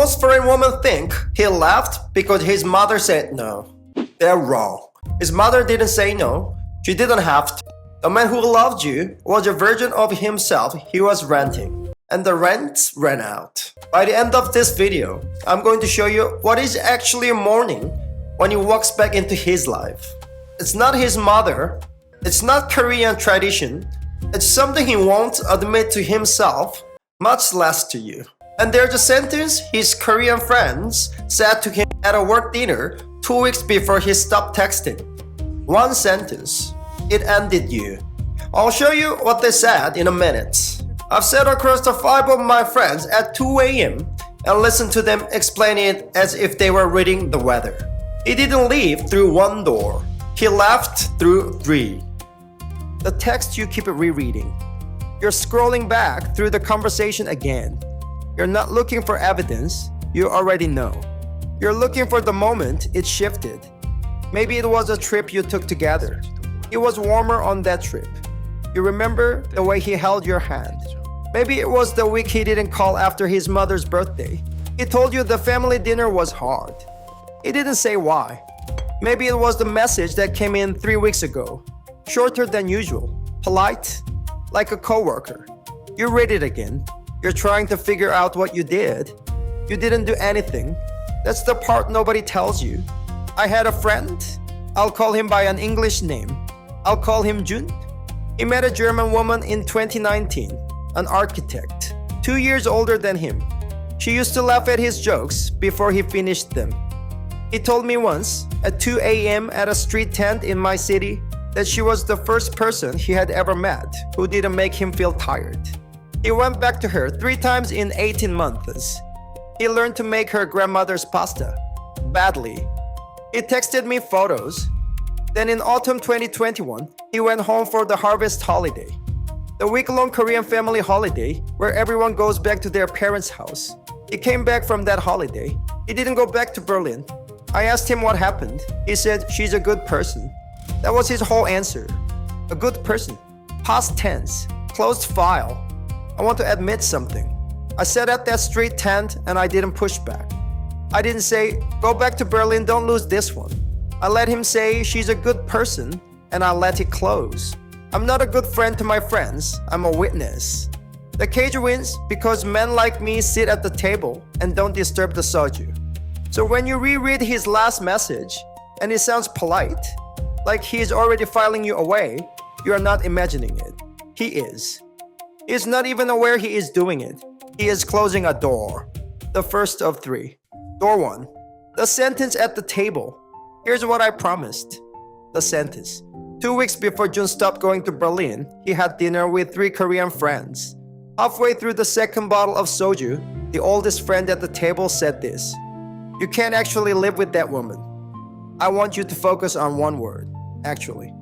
Most foreign women think he left because his mother said no. They're wrong. His mother didn't say no. She didn't have to. The man who loved you was a version of himself he was renting. And the rents ran out. By the end of this video, I'm going to show you what is actually mourning when he walks back into his life. It's not his mother. It's not Korean tradition. It's something he won't admit to himself, much less to you. And there's a sentence his Korean friends said to him at a work dinner 2 weeks before he stopped texting. One sentence. It ended you. I'll show you what they said in a minute. I've sat across the 5 of my friends at 2 a.m. and listened to them explain it as if they were reading the weather. He didn't leave through one door. He left through 3. The text you keep rereading. You're scrolling back through the conversation again. You're not looking for evidence. You already know. You're looking for the moment it shifted. Maybe it was a trip you took together. It was warmer on that trip. You remember the way he held your hand. Maybe it was the week he didn't call after his mother's birthday. He told you the family dinner was hard. He didn't say why. Maybe it was the message that came in 3 weeks ago. Shorter than usual. Polite. Like a coworker. You read it again. You're trying to figure out what you did. You didn't do anything. That's the part nobody tells you. I had a friend. I'll call him by an English name. I'll call him Jun. He met a German woman in 2019, an architect, 2 years older than him. She used to laugh at his jokes before he finished them. He told me once, at 2 a.m. at a street tent in my city, that she was the first person he had ever met who didn't make him feel tired. He went back to her 3 times in 18 months. He learned to make her grandmother's pasta. Badly. He texted me photos. Then in autumn 2021, he went home for the harvest holiday. The week-long Korean family holiday where everyone goes back to their parents' house. He came back from that holiday. He didn't go back to Berlin. I asked him what happened. He said, she's a good person. That was his whole answer. A good person. Past tense. Closed file. I want to admit something. I sat at that street tent and I didn't push back. I didn't say, go back to Berlin, don't lose this one. I let him say she's a good person and I let it close. I'm not a good friend to my friends. I'm a witness. The cage wins because men like me sit at the table and don't disturb the soju. So when you reread his last message and it sounds polite, like he is already filing you away, you are not imagining it. He is. He is not even aware he is doing it. He is closing a door. The first of 3. Door 1. The sentence at the table. Here's what I promised. The sentence. 2 weeks before Jun stopped going to Berlin, he had dinner with 3 Korean friends. Halfway through the second bottle of soju, the oldest friend at the table said this. You can't actually live with that woman. I want you to focus on one word. Actually.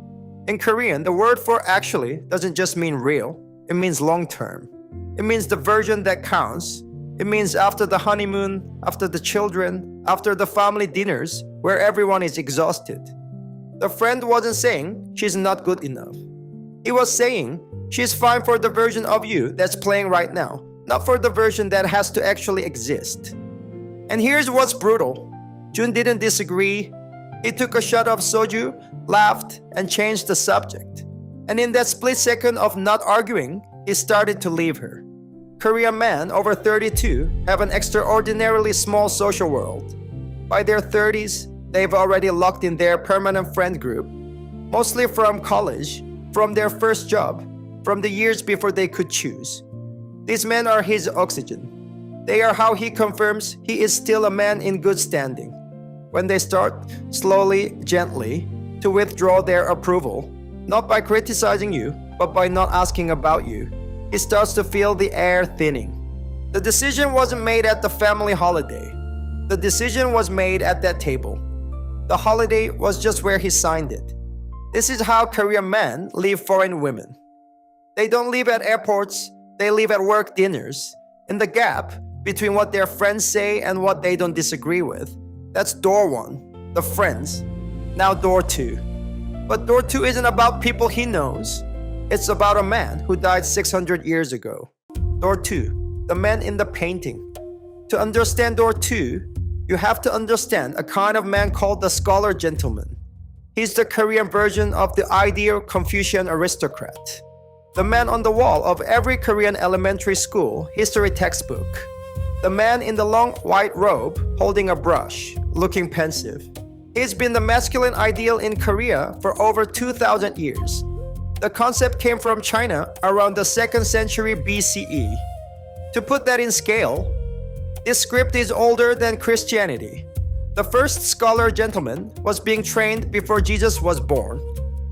In Korean, the word for actually doesn't just mean real. It means long-term. It means the version that counts. It means after the honeymoon, after the children, after the family dinners, where everyone is exhausted. The friend wasn't saying she's not good enough. He was saying she's fine for the version of you that's playing right now, not for the version that has to actually exist. And here's what's brutal. Jun didn't disagree. He took a shot of soju, laughed, and changed the subject. And in that split second of not arguing, he started to leave her. Korean men over 32 have an extraordinarily small social world. By their 30s, they've already locked in their permanent friend group, mostly from college, from their first job, from the years before they could choose. These men are his oxygen. They are how he confirms he is still a man in good standing. When they start, slowly, gently, to withdraw their approval, not by criticizing you, but by not asking about you, he starts to feel the air thinning. The decision wasn't made at the family holiday. The decision was made at that table. The holiday was just where he signed it. This is how Korean men leave foreign women. They don't leave at airports, they leave at work dinners. In the gap between what their friends say and what they don't disagree with. That's door 1, the friends. Now door 2. But door 2 isn't about people he knows. It's about a man who died 600 years ago. Door 2, the man in the painting. To understand door 2, you have to understand a kind of man called the scholar gentleman. He's the Korean version of the ideal Confucian aristocrat. The man on the wall of every Korean elementary school history textbook. The man in the long white robe holding a brush, looking pensive. He's been the masculine ideal in Korea for over 2,000 years. The concept came from China around the 2nd century BCE. To put that in scale, this script is older than Christianity. The first scholar gentleman was being trained before Jesus was born.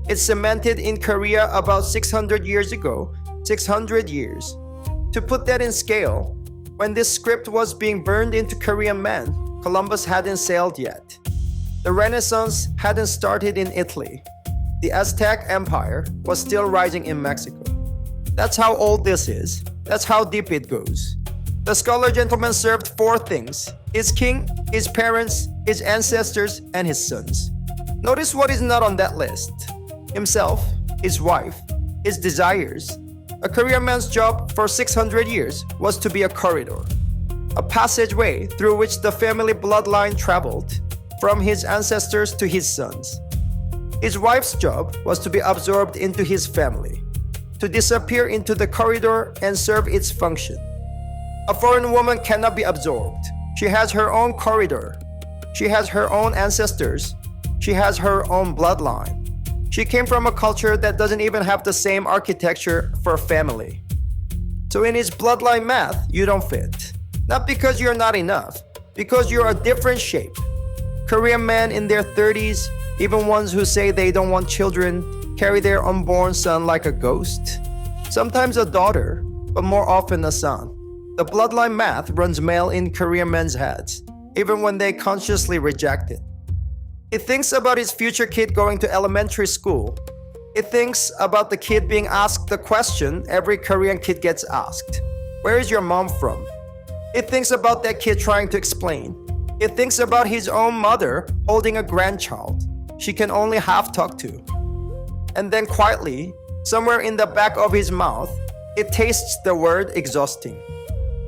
It's cemented in Korea about 600 years ago, 600 years. To put that in scale, when this script was being burned into Korean men, Columbus hadn't sailed yet. The Renaissance hadn't started in Italy. The Aztec Empire was still rising in Mexico. That's how old this is. That's how deep it goes. The scholar gentleman served 4 things: his king, his parents, his ancestors, and his sons. Notice what is not on that list. Himself, his wife, his desires. A Korean man's job for 600 years was to be a corridor, a passageway through which the family bloodline traveled from his ancestors to his sons. His wife's job was to be absorbed into his family, to disappear into the corridor and serve its function. A foreign woman cannot be absorbed. She has her own corridor. She has her own ancestors. She has her own bloodline. She came from a culture that doesn't even have the same architecture for family. So in his bloodline math, you don't fit. Not because you're not enough, because you're a different shape. Korean men in their 30s, even ones who say they don't want children, carry their unborn son like a ghost. Sometimes a daughter, but more often a son. The bloodline math runs male in Korean men's heads, even when they consciously reject it. He thinks about his future kid going to elementary school. He thinks about the kid being asked the question every Korean kid gets asked. Where is your mom from? He thinks about that kid trying to explain. He thinks about his own mother holding a grandchild she can only half talk to. And then quietly, somewhere in the back of his mouth, he tastes the word exhausting.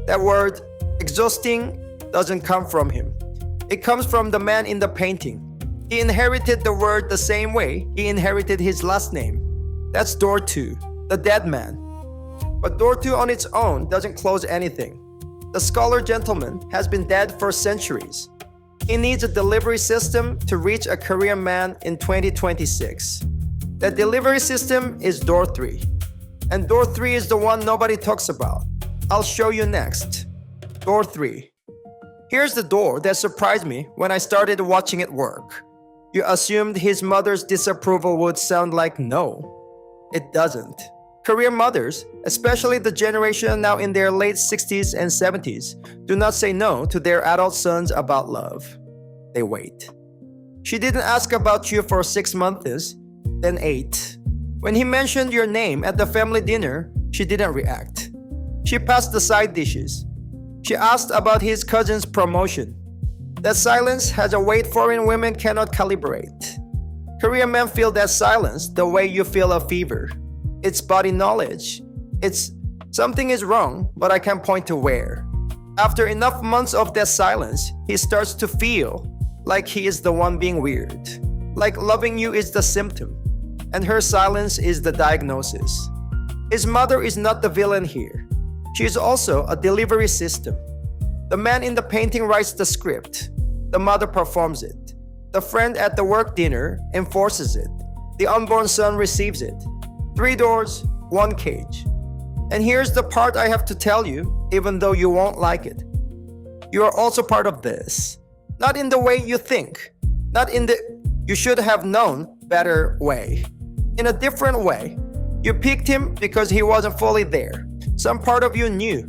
That word, exhausting, doesn't come from him. It comes from the man in the painting. He inherited the word the same way he inherited his last name. That's door 2, the dead man. But door 2 on its own doesn't close anything. The scholar gentleman has been dead for centuries. He needs a delivery system to reach a Korean man in 2026. That delivery system is door 3. And door 3 is the one nobody talks about. I'll show you next. Door 3. Here's the door that surprised me when I started watching it work. You assumed his mother's disapproval would sound like no. It doesn't. Korean mothers, especially the generation now in their late 60s and 70s, do not say no to their adult sons about love. They wait. She didn't ask about you for 6 months, then 8. When he mentioned your name at the family dinner, she didn't react. She passed the side dishes. She asked about his cousin's promotion. That silence has a weight foreign women cannot calibrate. Korean men feel that silence the way you feel a fever. It's body knowledge. It's something is wrong, but I can't point to where. After enough months of that silence, he starts to feel like he is the one being weird. Like loving you is the symptom, and her silence is the diagnosis. His mother is not the villain here. She is also a delivery system. The man in the painting writes the script. The mother performs it. The friend at the work dinner enforces it. The unborn son receives it. 3 doors, 1 cage. And here's the part I have to tell you, even though you won't like it. You are also part of this. Not in the way you think. Not in the you should have known better way. In a different way. You picked him because he wasn't fully there. Some part of you knew.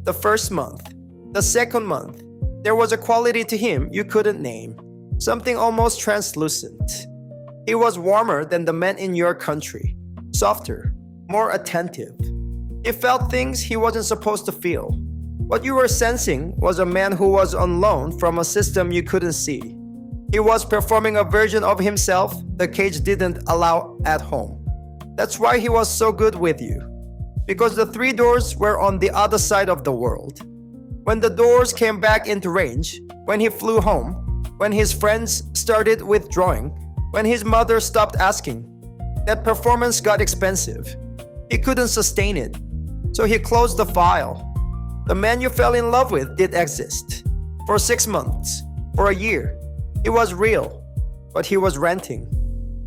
The first month. The second month. There was a quality to him you couldn't name. Something almost translucent. He was warmer than the men in your country. Softer. More attentive. He felt things he wasn't supposed to feel. What you were sensing was a man who was on loan from a system you couldn't see. He was performing a version of himself the cage didn't allow at home. That's why he was so good with you. Because the 3 doors were on the other side of the world. When the doors came back into range, when he flew home, when his friends started withdrawing, when his mother stopped asking, that performance got expensive. He couldn't sustain it, so he closed the file. The man you fell in love with did exist. For 6 months, for a year, he was real, but he was renting.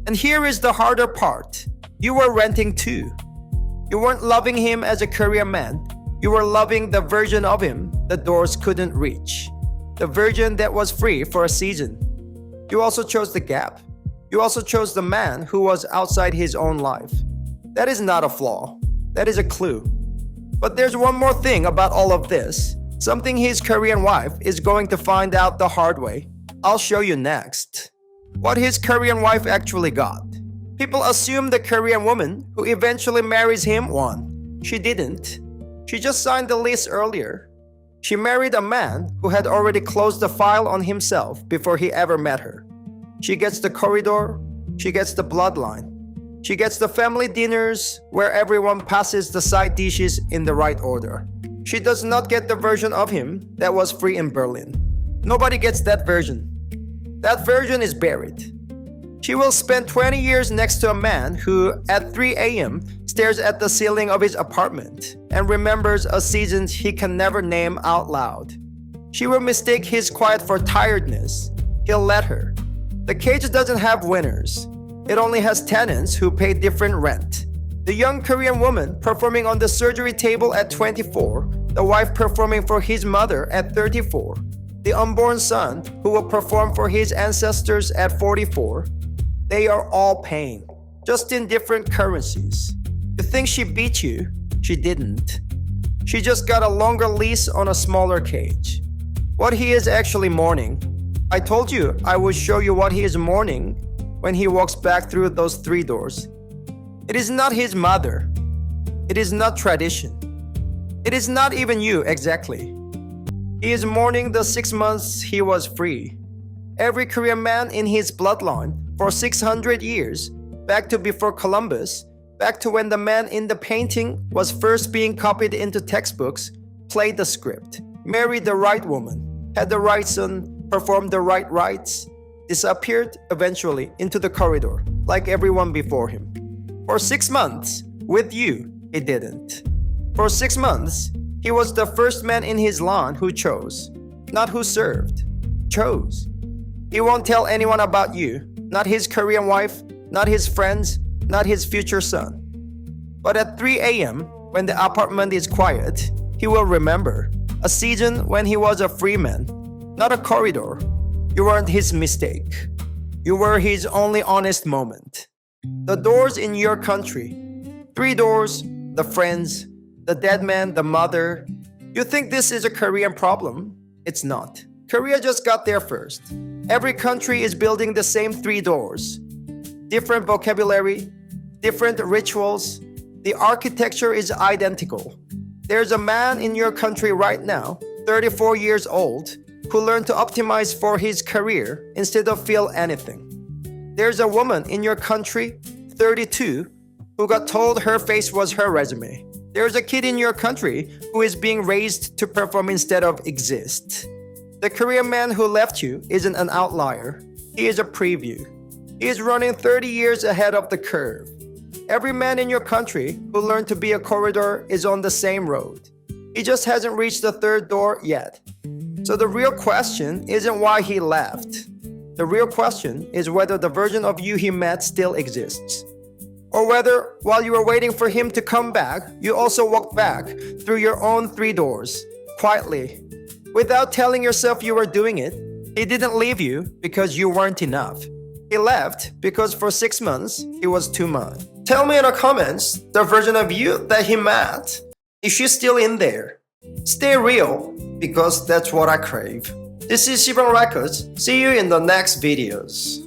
And here is the harder part. You were renting too. You weren't loving him as a career man. You were loving the version of him the doors couldn't reach. The version that was free for a season. You also chose the gap. You also chose the man who was outside his own life. That is not a flaw. That is a clue. But there's one more thing about all of this. Something his Korean wife is going to find out the hard way. I'll show you next. What his Korean wife actually got. People assume the Korean woman who eventually marries him won. She didn't. She just signed the lease earlier. She married a man who had already closed the file on himself before he ever met her. She gets the corridor. She gets the bloodline. She gets the family dinners where everyone passes the side dishes in the right order. She does not get the version of him that was free in Berlin. Nobody gets that version. That version is buried. She will spend 20 years next to a man who, at 3 a.m., stares at the ceiling of his apartment and remembers a season he can never name out loud. She will mistake his quiet for tiredness. He'll let her. The cage doesn't have winners. It only has tenants who pay different rent. The young Korean woman performing on the surgery table at 24, the wife performing for his mother at 34, the unborn son who will perform for his ancestors at 44, they are all paying, just in different currencies. You think she beat you? She didn't. She just got a longer lease on a smaller cage. What he is actually mourning, I told you I would show you what he is mourning when he walks back through those 3 doors. It is not his mother. It is not tradition. It is not even you exactly. He is mourning the 6 months he was free. Every Korean man in his bloodline for 600 years, back to before Columbus, back to when the man in the painting was first being copied into textbooks, played the script, married the right woman, had the right son, performed the right rites, disappeared eventually into the corridor, like everyone before him. For 6 months, with you, he didn't. For 6 months, he was the first man in his line who chose, not who served, chose. He won't tell anyone about you, not his Korean wife, not his friends, not his future son. But at 3 a.m., when the apartment is quiet, he will remember a season when he was a free man, not a corridor. You weren't his mistake. You were his only honest moment. The doors in your country, 3 doors, the friends, the dead man, the mother. You think this is a Korean problem? It's not. Korea just got there first. Every country is building the same 3 doors. Different vocabulary, different rituals. The architecture is identical. There's a man in your country right now, 34 years old, who learned to optimize for his career instead of feel anything. There's a woman in your country, 32, who got told her face was her resume. There's a kid in your country who is being raised to perform instead of exist. The Korean man who left you isn't an outlier. He is a preview. He is running 30 years ahead of the curve. Every man in your country who learned to be a corridor is on the same road. He just hasn't reached the 3rd door yet. So the real question isn't why he left. The real question is whether the version of you he met still exists. Or whether, while you were waiting for him to come back, you also walked back through your own 3 doors, quietly. Without telling yourself you were doing it, he didn't leave you because you weren't enough. He left because for 6 months, he was too much. Tell me in the comments the version of you that he met. Is she still in there? Stay real, because that's what I crave. This is Shibang Records. See you in the next videos.